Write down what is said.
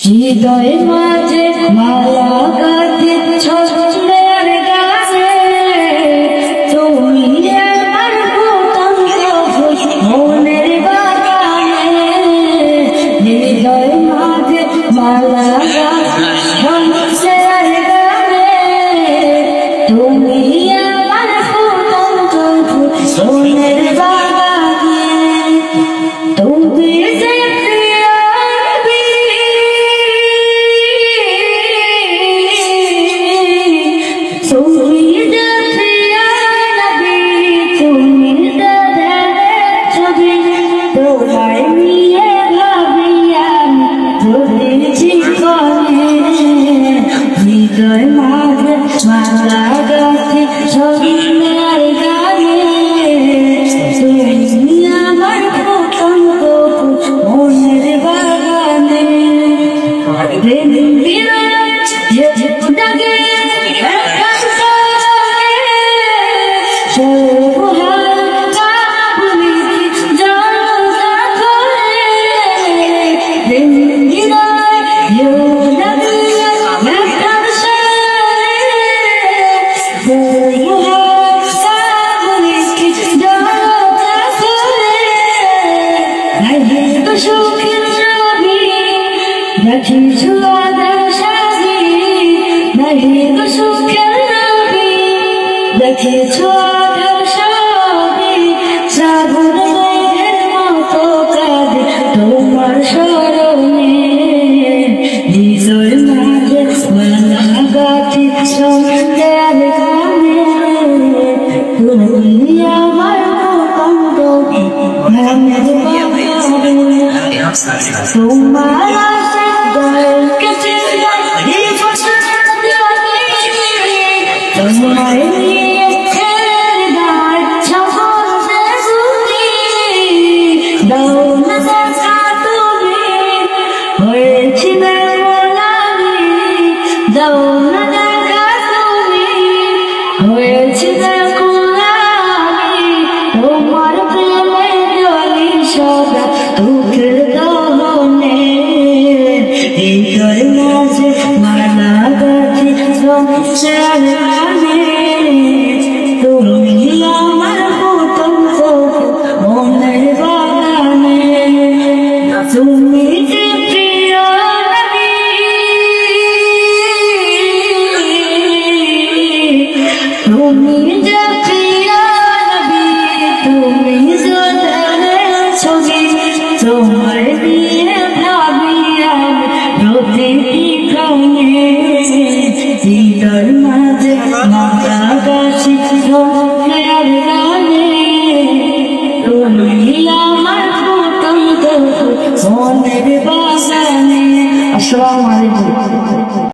হৃদয় মাঝে মালা গাঁথেছ ফুলের গাছে, তুমি আমার পতঙ্গ মনের বাগানে। হৃদয় মাঝে মালা গাঁথেছ ফুলের গাছে, তুমি আমার পতঙ্গ মনের বাগানে। তুমি যে হৃদয় মাঝে মালা গাঁথি সোনার গানে, তুমি আমার পতঙ্গ মনের বাগানে। রাখিছো আদর সাজি, নাহি গো সুখের নবী। রাখিছো আদর সাজি, শ্রাবণ মেঘের মতো কাঁদে তোমার স্মরণে। হৃদয় মাঝে মালা গাঁথি সোনার গানে, তুমি আমার পতঙ্গ মনের বাগানে। তোমার তোমায় নিয়ে হৃদয় ছবতে শুনি, দাও না দেখা তুমি হয়েছিলে গোলামি। দাও না দেখা তুমি হয়েছিলে গোলামি। তোমার প্রেমে জ্বলি সদা দুঃখের দহনে। হৃদয় মাঝে মালা গাঁথি সোনার গানে, তুমি আমার পতঙ্গ মনের বাগানে। তুমি যে প্রিয় নবী, তুমি যে প্রিয় নবী, তুমি জোদানের ছবি। তোমার নিয়ে ভাবি আমি প্রতিক্ষণে। হৃদয় মাঝে মালা গাঁথি সোনার গানে, তুমি আমার পতঙ্গ মনের বাগানে। আসসালামু আলাইকুম।